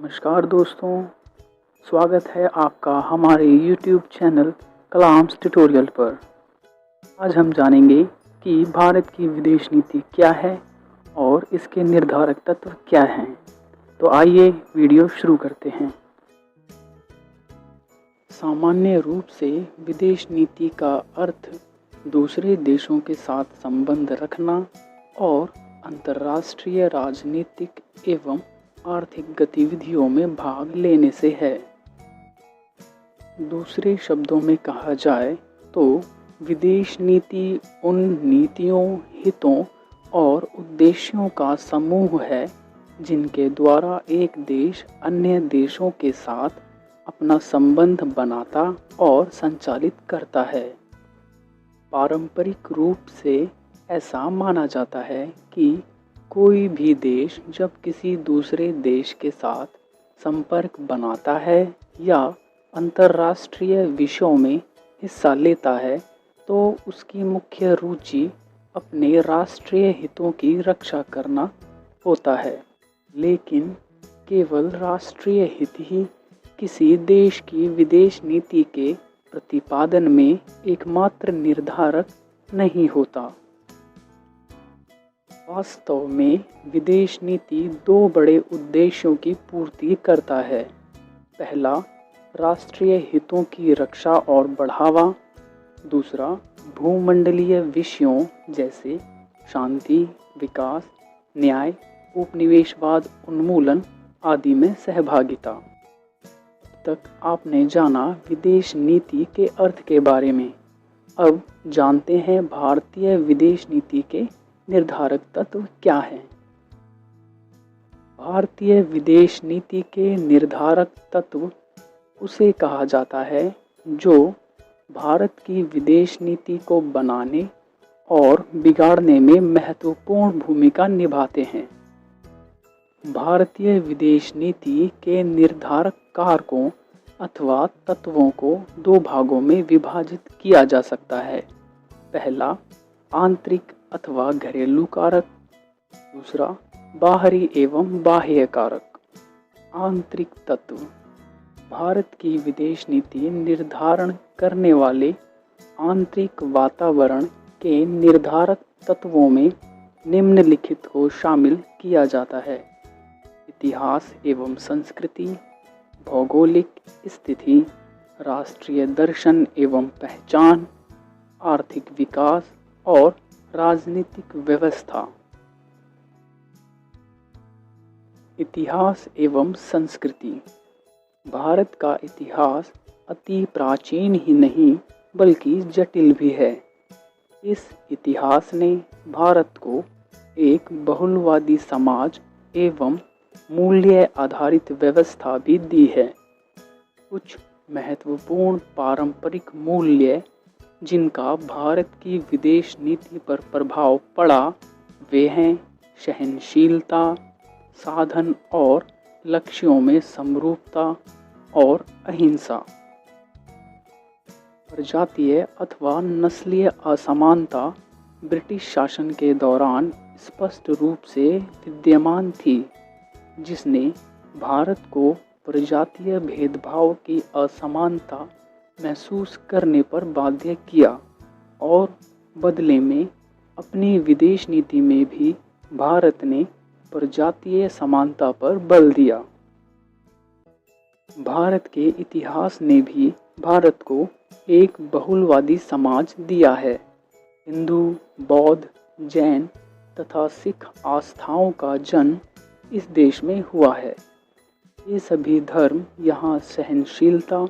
नमस्कार दोस्तों, स्वागत है आपका हमारे YouTube चैनल कलाम्स ट्यूटोरियल पर। आज हम जानेंगे कि भारत की विदेश नीति क्या है और इसके निर्धारक तत्व क्या हैं। तो आइए वीडियो शुरू करते हैं। सामान्य रूप से विदेश नीति का अर्थ दूसरे देशों के साथ संबंध रखना और अंतर्राष्ट्रीय राजनीतिक एवं आर्थिक गतिविधियों में भाग लेने से है। दूसरे शब्दों में कहा जाए तो विदेश नीति उन नीतियों, हितों और उद्देश्यों का समूह है जिनके द्वारा एक देश अन्य देशों के साथ अपना संबंध बनाता और संचालित करता है। पारंपरिक रूप से ऐसा माना जाता है कि कोई भी देश जब किसी दूसरे देश के साथ संपर्क बनाता है या अंतर्राष्ट्रीय विषयों में हिस्सा लेता है तो उसकी मुख्य रुचि अपने राष्ट्रीय हितों की रक्षा करना होता है। लेकिन केवल राष्ट्रीय हित ही किसी देश की विदेश नीति के प्रतिपादन में एकमात्र निर्धारक नहीं होता। वास्तव में विदेश नीति दो बड़े उद्देश्यों की पूर्ति करता है। पहला, राष्ट्रीय हितों की रक्षा और बढ़ावा। दूसरा, भूमंडलीय विषयों जैसे शांति, विकास, न्याय, उपनिवेशवाद उन्मूलन आदि में सहभागिता। अब तक आपने जाना विदेश नीति के अर्थ के बारे में। अब जानते हैं भारतीय विदेश नीति के निर्धारक तत्व क्या हैं। भारतीय विदेश नीति के निर्धारक तत्व उसे कहा जाता है जो भारत की विदेश नीति को बनाने और बिगाड़ने में महत्वपूर्ण भूमिका निभाते हैं। भारतीय विदेश नीति के निर्धारक कारकों अथवा तत्वों को दो भागों में विभाजित किया जा सकता है। पहला, आंतरिक अथवा घरेलू कारक। दूसरा, बाहरी एवं बाह्य कारक। आंतरिक तत्व। भारत की विदेश नीति निर्धारण करने वाले आंतरिक वातावरण के निर्धारक तत्वों में निम्नलिखित को शामिल किया जाता है: इतिहास एवं संस्कृति, भौगोलिक स्थिति, राष्ट्रीय दर्शन एवं पहचान, आर्थिक विकास और राजनीतिक व्यवस्था। इतिहास एवं संस्कृति। भारत का इतिहास अति प्राचीन ही नहीं बल्कि जटिल भी है। इस इतिहास ने भारत को एक बहुलवादी समाज एवं मूल्य आधारित व्यवस्था भी दी है। कुछ महत्वपूर्ण पारंपरिक मूल्य जिनका भारत की विदेश नीति पर प्रभाव पड़ा वे हैं सहनशीलता, साधन और लक्ष्यों में समरूपता और अहिंसा। प्रजातीय अथवा नस्लीय असमानता ब्रिटिश शासन के दौरान स्पष्ट रूप से विद्यमान थी, जिसने भारत को प्रजातीय भेदभाव की असमानता महसूस करने पर बाध्य किया और बदले में अपनी विदेश नीति में भी भारत ने प्रजातीय समानता पर बल दिया। भारत के इतिहास ने भी भारत को एक बहुलवादी समाज दिया है। हिंदू, बौद्ध, जैन तथा सिख आस्थाओं का जन्म इस देश में हुआ है। ये सभी धर्म यहाँ सहनशीलता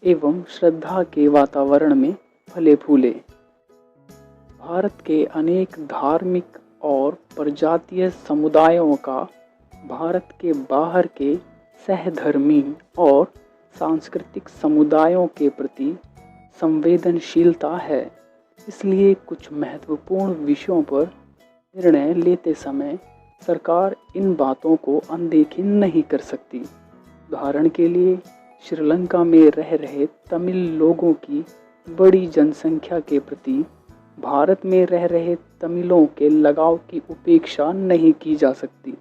एवं श्रद्धा के वातावरण में फले फूले। भारत के अनेक धार्मिक और प्रजातीय समुदायों का भारत के बाहर के सहधर्मी और सांस्कृतिक समुदायों के प्रति संवेदनशीलता है। इसलिए कुछ महत्वपूर्ण विषयों पर निर्णय लेते समय सरकार इन बातों को अनदेखी नहीं कर सकती। उदाहरण के लिए श्रीलंका में रह रहे तमिल लोगों की बड़ी जनसंख्या के प्रति भारत में रह रहे तमिलों के लगाव की उपेक्षा नहीं की जा सकती।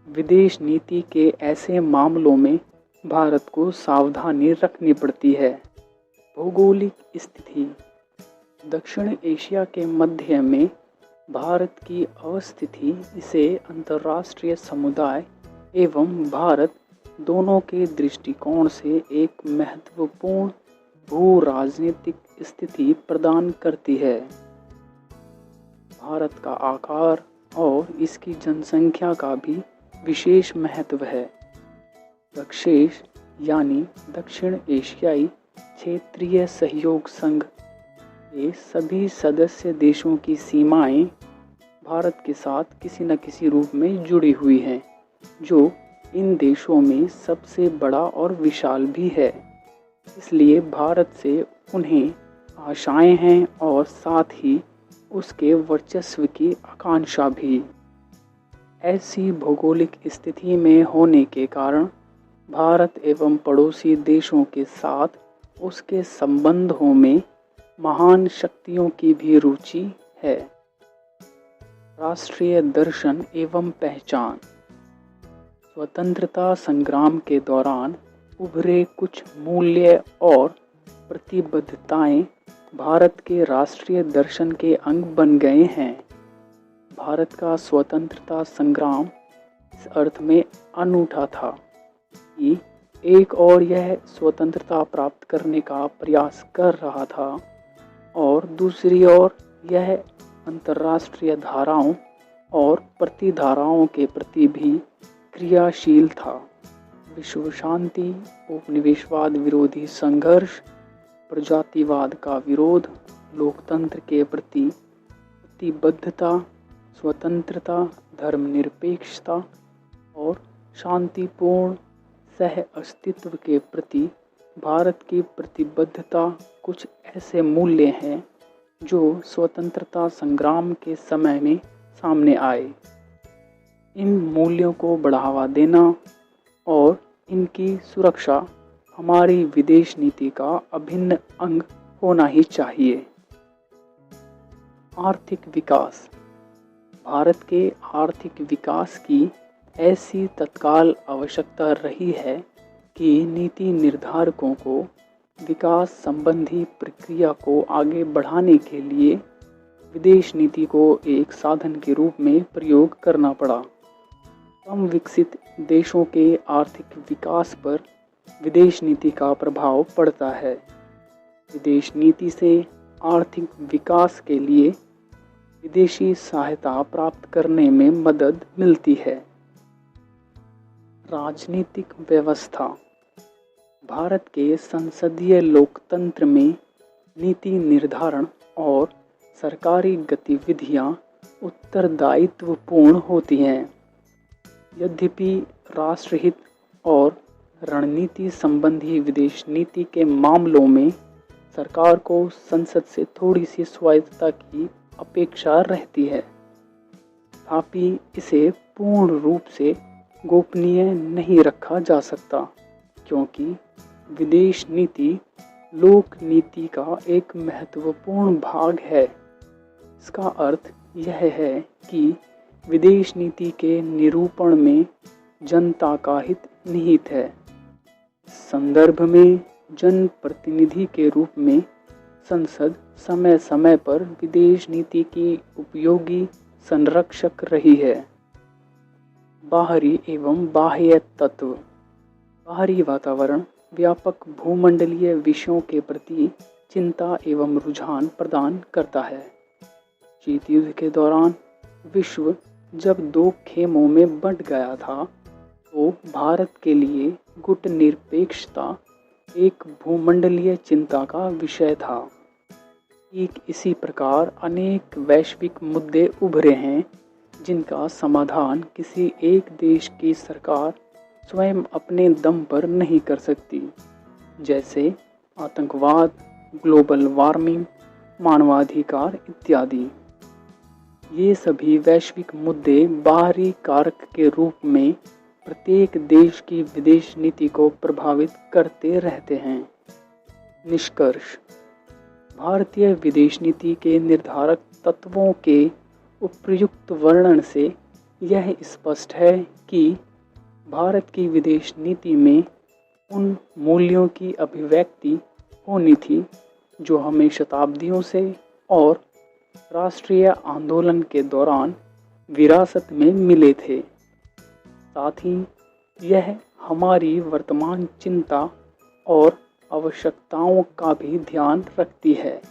विदेश नीति के ऐसे मामलों में भारत को सावधानी रखनी पड़ती है। भौगोलिक स्थिति। दक्षिण एशिया के मध्य में भारत की अवस्थिति इसे अंतर्राष्ट्रीय समुदाय एवं भारत दोनों के दृष्टिकोण से एक महत्वपूर्ण भू राजनीतिक स्थिति प्रदान करती है। भारत का आकार और इसकी जनसंख्या का भी विशेष महत्व है। दक्षेश यानी दक्षिण एशियाई क्षेत्रीय सहयोग संघ के सभी सदस्य देशों की सीमाएं भारत के साथ किसी न किसी रूप में जुड़ी हुई हैं, जो इन देशों में सबसे बड़ा और विशाल भी है। इसलिए भारत से उन्हें आशाएं हैं और साथ ही उसके वर्चस्व की आकांक्षा भी। ऐसी भौगोलिक स्थिति में होने के कारण भारत एवं पड़ोसी देशों के साथ उसके संबंधों में महान शक्तियों की भी रुचि है। राष्ट्रीय दर्शन एवं पहचान। स्वतंत्रता संग्राम के दौरान उभरे कुछ मूल्य और प्रतिबद्धताएं भारत के राष्ट्रीय दर्शन के अंग बन गए हैं। भारत का स्वतंत्रता संग्राम इस अर्थ में अनूठा था कि एक और यह स्वतंत्रता प्राप्त करने का प्रयास कर रहा था और दूसरी ओर यह अंतर्राष्ट्रीय धाराओं और प्रतिधाराओं के प्रति भी क्रियाशील था। विश्व शांति, उपनिवेशवाद विरोधी संघर्ष, प्रजातिवाद का विरोध, लोकतंत्र के प्रति प्रतिबद्धता, स्वतंत्रता, धर्मनिरपेक्षता और शांतिपूर्ण सह अस्तित्व के प्रति भारत की प्रतिबद्धता कुछ ऐसे मूल्य हैं जो स्वतंत्रता संग्राम के समय में सामने आए। इन मूल्यों को बढ़ावा देना और इनकी सुरक्षा हमारी विदेश नीति का अभिन्न अंग होना ही चाहिए। आर्थिक विकास। भारत के आर्थिक विकास की ऐसी तत्काल आवश्यकता रही है कि नीति निर्धारकों को विकास संबंधी प्रक्रिया को आगे बढ़ाने के लिए विदेश नीति को एक साधन के रूप में प्रयोग करना पड़ा। कम विकसित देशों के आर्थिक विकास पर विदेश नीति का प्रभाव पड़ता है। विदेश नीति से आर्थिक विकास के लिए विदेशी सहायता प्राप्त करने में मदद मिलती है। राजनीतिक व्यवस्था। भारत के संसदीय लोकतंत्र में नीति निर्धारण और सरकारी गतिविधियां उत्तरदायित्वपूर्ण होती हैं। यद्यपि राष्ट्रहित और रणनीति संबंधी विदेश नीति के मामलों में सरकार को संसद से थोड़ी सी स्वायत्तता की अपेक्षा रहती है, तथापि इसे पूर्ण रूप से गोपनीय नहीं रखा जा सकता, क्योंकि विदेश नीति लोक नीति का एक महत्वपूर्ण भाग है। इसका अर्थ यह है कि विदेश नीति के निरूपण में जनता का हित निहित है। इस संदर्भ में जनप्रतिनिधि के रूप में संसद समय समय पर विदेश नीति की उपयोगी संरक्षक रही है। बाहरी एवं बाह्य तत्व। बाहरी वातावरण व्यापक भूमंडलीय विषयों के प्रति चिंता एवं रुझान प्रदान करता है। शीत युद्ध के दौरान विश्व जब दो खेमों में बंट गया था, तो भारत के लिए गुटनिरपेक्षता एक भूमंडलीय चिंता का विषय था। ठीक इसी प्रकार अनेक वैश्विक मुद्दे उभरे हैं जिनका समाधान किसी एक देश की सरकार स्वयं अपने दम पर नहीं कर सकती, जैसे आतंकवाद, ग्लोबल वार्मिंग, मानवाधिकार इत्यादि। ये सभी वैश्विक मुद्दे बाहरी कारक के रूप में प्रत्येक देश की विदेश नीति को प्रभावित करते रहते हैं। निष्कर्ष। भारतीय विदेश नीति के निर्धारक तत्वों के उपयुक्त वर्णन से यह स्पष्ट है कि भारत की विदेश नीति में उन मूल्यों की अभिव्यक्ति होनी थी जो हमें शताब्दियों से और राष्ट्रीय आंदोलन के दौरान विरासत में मिले थे। साथ ही यह हमारी वर्तमान चिंता और आवश्यकताओं का भी ध्यान रखती है।